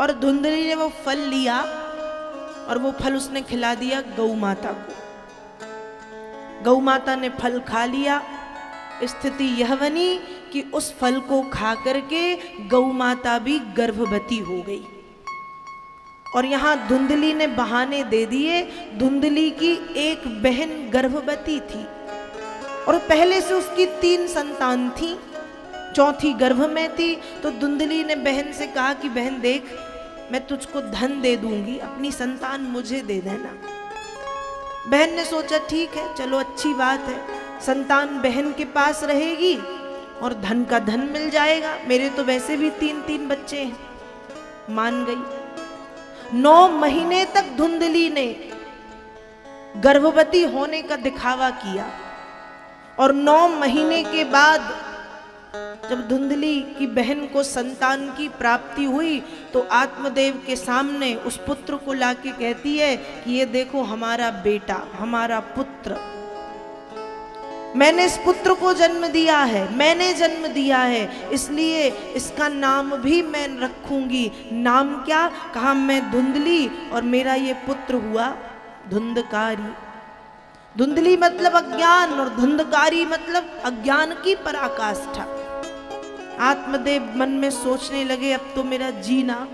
और धुंधली ने वो फल लिया और वो फल उसने खिला दिया गौ माता को। गौ माता ने फल खा लिया। स्थिति यह बनी कि उस फल को खा करके गौ माता भी गर्भवती हो गई। और यहां धुंधली ने बहाने दे दिए। धुंधली की एक बहन गर्भवती थी और पहले से उसकी 3 संतान थी, चौथी गर्भ में थी। तो धुंधली ने बहन से कहा कि बहन देख, मैं तुझको धन दे दूंगी, अपनी संतान मुझे दे देना। बहन ने सोचा ठीक है, चलो अच्छी बात है, संतान बहन के पास रहेगी और धन का धन मिल जाएगा, मेरे तो वैसे भी 3-3 बच्चे हैं। मान गई। 9 महीने तक धुंधली ने गर्भवती होने का दिखावा किया और 9 महीने के बाद जब धुंधली की बहन को संतान की प्राप्ति हुई तो आत्मदेव के सामने उस पुत्र को लाके कहती है कि ये देखो हमारा बेटा, हमारा पुत्र, मैंने इस पुत्र को जन्म दिया है, मैंने जन्म दिया है, इसलिए इसका नाम भी मैं रखूंगी। नाम क्या? कहा मैं धुंधली और मेरा ये पुत्र हुआ धुंधकारी। धुंधली मतलब अज्ञान और धुंधकारी मतलब अज्ञान की पराकाष्ठा। आत्मदेव मन में सोचने लगे अब तो मेरा जीना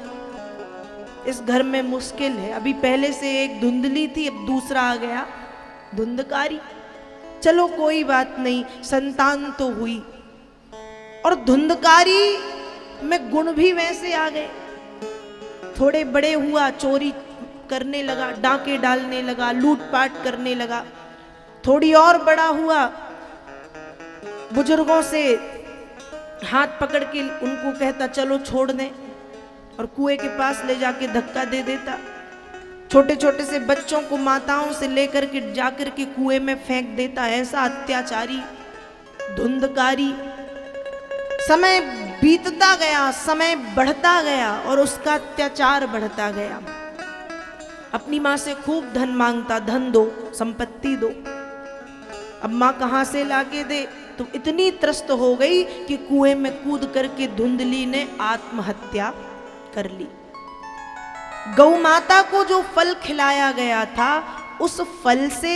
इस घर में मुश्किल है। अभी पहले से एक धुंधली थी, अब दूसरा आ गया धुंधकारी। चलो कोई बात नहीं, संतान तो हुई और धुंधकारी में गुण भी वैसे आ गए। थोड़े बड़े हुआ, चोरी करने लगा, डांके डालने लगा, लूटपाट करने लगा। थोड़ी और बड़ा हुआ, बुजुर्गों से हाथ पकड़ के उनको कहता चलो छोड़ दें और कुएं के पास ले जाके धक्का दे देता। छोटे छोटे से बच्चों को माताओं से लेकर के जाकर के कुएं में फेंक देता। ऐसा अत्याचारी धुंधकारी। समय बीतता गया, समय बढ़ता गया और उसका अत्याचार बढ़ता गया। अपनी माँ से खूब धन मांगता, धन दो, संपत्ति दो। अब माँ कहां से लाके दे? तो इतनी त्रस्त हो गई कि कुएं में कूद करके धुंधली ने आत्महत्या कर ली। गौ माता को जो फल खिलाया गया था उस फल से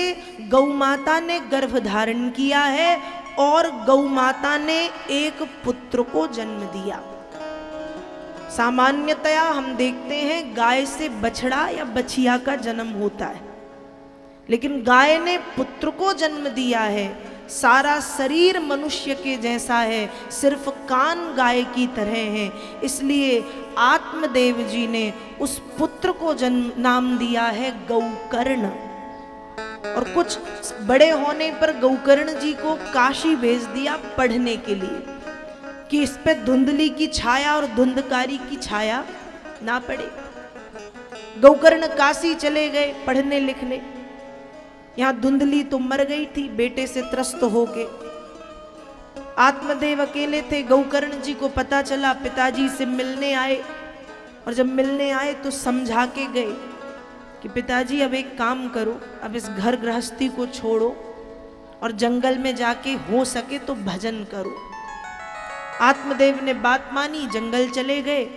गौ माता ने गर्भ धारण किया है और गौ माता ने एक पुत्र को जन्म दिया। सामान्यतया हम देखते हैं गाय से बछड़ा या बछिया का जन्म होता है, लेकिन गाय ने पुत्र को जन्म दिया है। सारा शरीर मनुष्य के जैसा है, सिर्फ कान गाय की तरह हैं। इसलिए आत्मदेव जी ने उस पुत्र को जन्म नाम दिया है गौकर्ण। और कुछ बड़े होने पर गौकर्ण जी को काशी भेज दिया पढ़ने के लिए कि इस पे धुंधली की छाया और धुंधकारी की छाया ना पड़े। गौकर्ण काशी चले गए पढ़ने लिखने। यहां धुंधली तो मर गई थी बेटे से त्रस्त होके। आत्मदेव अकेले थे। गौकर्ण जी को पता चला, पिताजी से मिलने आए और जब मिलने आए तो समझा के गए कि पिताजी अब एक काम करो, अब इस घर गृहस्थी को छोड़ो और जंगल में जाके हो सके तो भजन करो। आत्मदेव ने बात मानी, जंगल चले गए।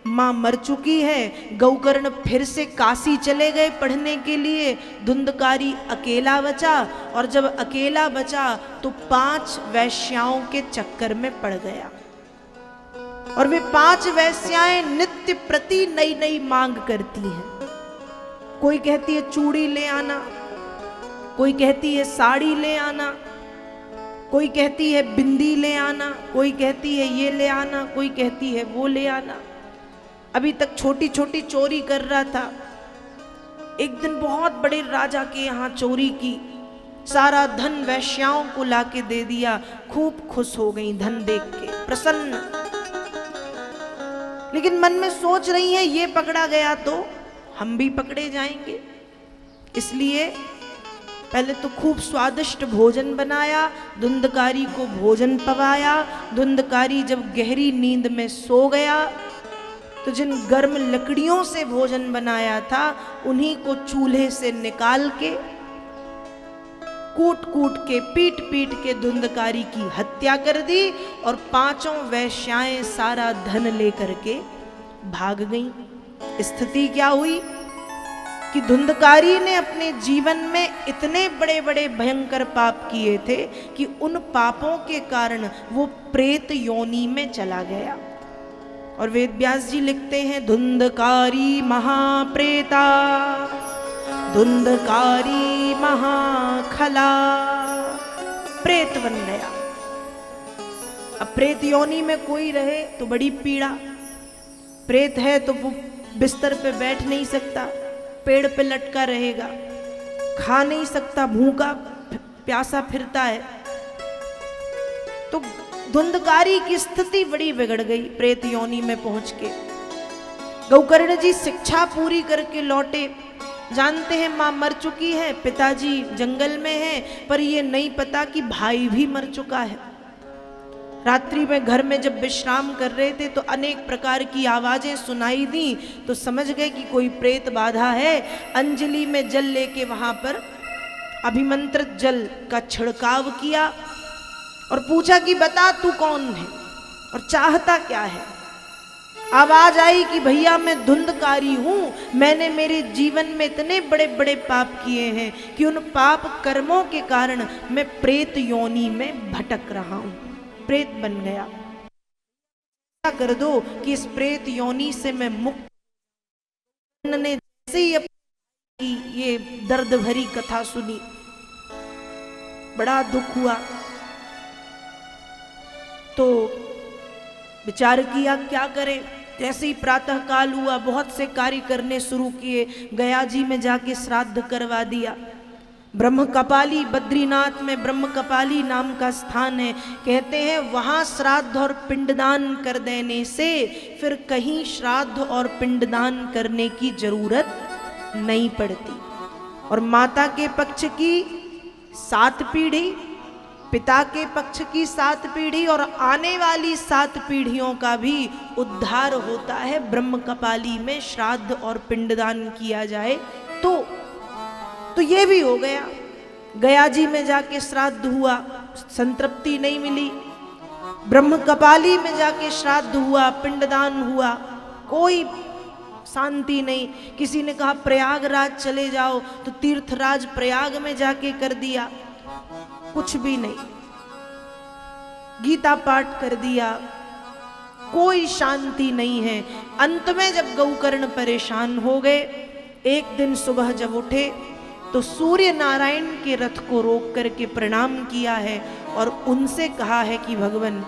माँ मर चुकी है। गौकर्ण फिर से काशी चले गए पढ़ने के लिए। धुंधकारी अकेला बचा और जब अकेला बचा तो 5 वैश्याओं के चक्कर में पड़ गया। और वे 5 वैश्याएं नित्य प्रति नई नई मांग करती हैं। कोई कहती है चूड़ी ले आना, कोई कहती है साड़ी ले आना, कोई कहती है बिंदी ले आना, कोई कहती है ये ले आना, कोई कहती है वो ले आना। अभी तक छोटी छोटी चोरी कर रहा था। एक दिन बहुत बड़े राजा के यहाँ चोरी की, सारा धन वैश्याओं को लाके दे दिया। खूब खुश हो गई धन देख के, प्रसन्न। लेकिन मन में सोच रही है ये पकड़ा गया तो हम भी पकड़े जाएंगे। इसलिए पहले तो खूब स्वादिष्ट भोजन बनाया, धुंधकारी को भोजन पवाया। धुंधकारी जब गहरी नींद में सो गया तो जिन गर्म लकड़ियों से भोजन बनाया था उन्हीं को चूल्हे से निकाल के कूट कूट के पीट पीट के धुंधकारी की हत्या कर दी और 5 वैश्याएं सारा धन लेकर के भाग गईं। स्थिति क्या हुई कि धुंधकारी ने अपने जीवन में इतने बड़े बड़े भयंकर पाप किए थे कि उन पापों के कारण वो प्रेत योनि में चला गया। और वेद व्यास जी लिखते हैं, धुंधकारी महाप्रेता, धुंधकारी महाखला, प्रेत बन गया। अब प्रेत योनि में कोई रहे तो बड़ी पीड़ा। प्रेत है तो वो बिस्तर पे बैठ नहीं सकता, पेड़ पे लटका रहेगा, खा नहीं सकता, भूखा प्यासा फिरता है। तो धुंधकारी की स्थिति बड़ी बिगड़ गई प्रेत योनि में पहुंच के। गौकर्ण जी शिक्षा पूरी करके लौटे, जानते हैं मां मर चुकी है, पिताजी जंगल में है, पर ये नहीं पता कि भाई भी मर चुका है। रात्रि में घर में जब विश्राम कर रहे थे तो अनेक प्रकार की आवाजें सुनाई दी, तो समझ गए कि कोई प्रेत बाधा है। अंजलि में जल लेके वहां पर अभिमंत्रित जल का छिड़काव किया और पूछा कि बता तू कौन है और चाहता क्या है। आवाज आई कि भैया मैं धुंधकारी हूं, मैंने मेरे जीवन में इतने बड़े बड़े पाप किए हैं कि उन पाप कर्मों के कारण मैं प्रेत योनि में भटक रहा हूं, प्रेत बन गया। क्या कर दो कि इस प्रेत योनि से मैं मुक्त। ने जैसे ही ये दर्द भरी कथा सुनी, बड़ा दुख हुआ, तो विचार किया क्या करें। जैसे ही प्रातः काल हुआ, बहुत से कार्य करने शुरू किए। गया जी में जाके श्राद्ध करवा दिया। ब्रह्म कपाली, बद्रीनाथ में ब्रह्म कपाली नाम का स्थान है, कहते हैं वहां श्राद्ध और पिंडदान कर देने से फिर कहीं श्राद्ध और पिंडदान करने की जरूरत नहीं पड़ती। और माता के पक्ष की 7 पीढ़ी, पिता के पक्ष की 7 पीढ़ी और आने वाली 7 पीढ़ियों का भी उद्धार होता है ब्रह्म कपाली में श्राद्ध और पिंडदान किया जाए तो ये भी हो गया। गया जी में जाके श्राद्ध हुआ, संतृप्ति नहीं मिली। ब्रह्म कपाली में जाके श्राद्ध हुआ, पिंडदान हुआ, कोई शांति नहीं। किसी ने कहा प्रयागराज चले जाओ, तो तीर्थराज प्रयाग में जाके कर दिया, कुछ भी नहीं। गीता पाठ कर दिया, कोई शांति नहीं है। अंत में जब गौकर्ण परेशान हो गए, एक दिन सुबह जब उठे तो सूर्य नारायण के रथ को रोक करके प्रणाम किया है और उनसे कहा है कि भगवान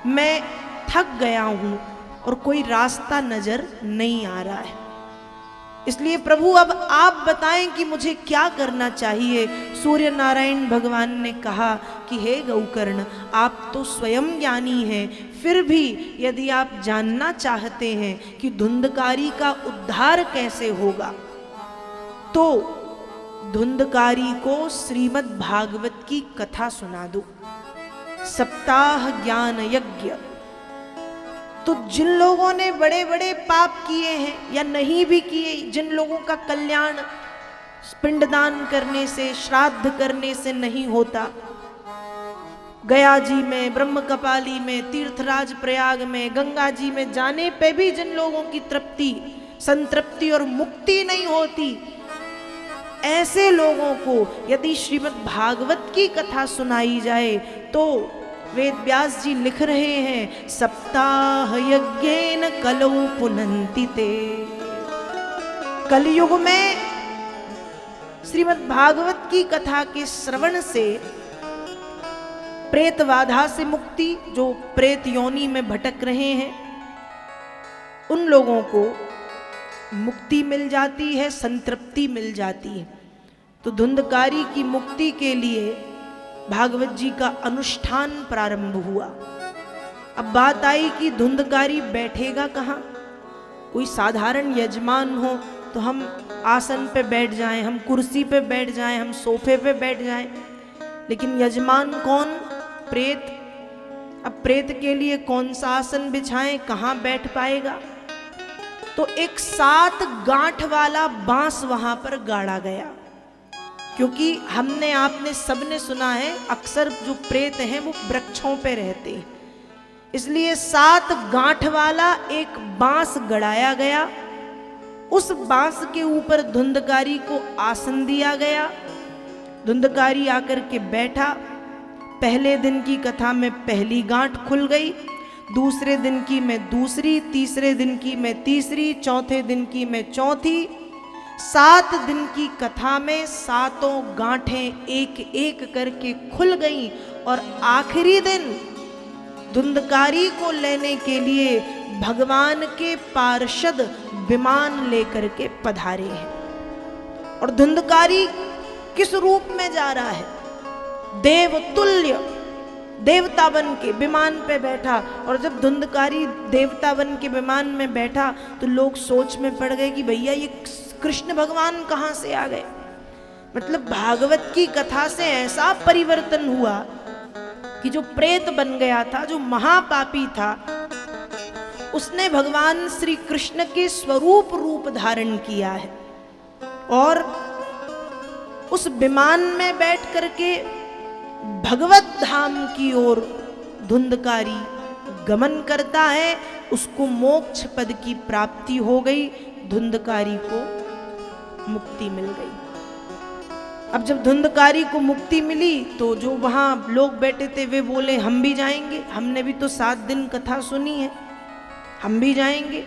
मैं थक गया हूं और कोई रास्ता नजर नहीं आ रहा है, इसलिए प्रभु अब आप बताएं कि मुझे क्या करना चाहिए। सूर्य नारायण भगवान ने कहा कि हे गौकर्ण, आप तो स्वयं ज्ञानी हैं, फिर भी यदि आप जानना चाहते हैं कि धुंधकारी का उद्धार कैसे होगा, तो धुंधकारी को श्रीमद् भागवत की कथा सुना दो, सप्ताह ज्ञान यज्ञ। तो जिन लोगों ने बड़े बड़े पाप किए हैं या नहीं भी किए, जिन लोगों का कल्याण पिंडदान करने से, श्राद्ध करने से नहीं होता, गया जी में, ब्रह्म कपाली में, तीर्थराज प्रयाग में, गंगा जी में जाने पे भी जिन लोगों की तृप्ति, संतृप्ति और मुक्ति नहीं होती, ऐसे लोगों को यदि श्रीमद् भागवत की कथा सुनाई जाए तो वेद व्यास जी लिख रहे हैं, सप्ताह यज्ञेन कलौ पुनन्ति ते। कलयुग में श्रीमद् भागवत की कथा के श्रवण से प्रेत बाधा से मुक्ति, जो प्रेत योनि में भटक रहे हैं उन लोगों को मुक्ति मिल जाती है, संतृप्ति मिल जाती है। तो धुंधकारी की मुक्ति के लिए भागवत जी का अनुष्ठान प्रारंभ हुआ। अब बात आई कि धुंधकारी बैठेगा कहाँ। कोई साधारण यजमान हो तो हम आसन पे बैठ जाएं, हम कुर्सी पे बैठ जाएं, हम सोफे पे बैठ जाएं, लेकिन यजमान कौन? प्रेत। अब प्रेत के लिए कौन सा आसन बिछाएं, कहाँ बैठ पाएगा? तो एक 7 गांठ वाला बांस वहां पर गाड़ा गया, क्योंकि हमने आपने सबने सुना है अक्सर जो प्रेत हैं वो वृक्षों पे रहते हैं, इसलिए 7 गांठ वाला एक बांस गड़ाया गया उस बांस के ऊपर धुंधकारी को आसन दिया गया। धुंधकारी आकर के बैठा। पहले दिन की कथा में पहली गांठ खुल गई, दूसरे दिन की में दूसरी, तीसरे दिन की में तीसरी, चौथे दिन की में चौथी। 7 दिन की कथा में 7 गांठें एक एक करके खुल गईं और आखिरी दिन धुंधकारी को लेने के लिए भगवान के पार्षद विमान लेकर के पधारे हैं। और धुंधकारी किस रूप में जा रहा है? देवतुल्य, देवता बन के विमान पे बैठा। और जब धुंधकारी देवता बन के विमान में बैठा तो लोग सोच में पड़ गए कि भैया ये कृष्ण भगवान कहाँ से आ गए। मतलब भागवत की कथा से ऐसा परिवर्तन हुआ कि जो प्रेत बन गया था, जो महापापी था, उसने भगवान श्री कृष्ण के स्वरूप रूप धारण किया है। और उस विमान में बैठ करके भगवत धाम की ओर धुंधकारी गमन करता है। उसको मोक्ष पद की प्राप्ति हो गई, धुंधकारी को मुक्ति मिल गई। अब जब धुंधकारी को मुक्ति मिली तो जो वहां लोग बैठे थे वे बोले हम भी जाएंगे, हमने भी तो 7 दिन कथा सुनी है, हम भी जाएंगे।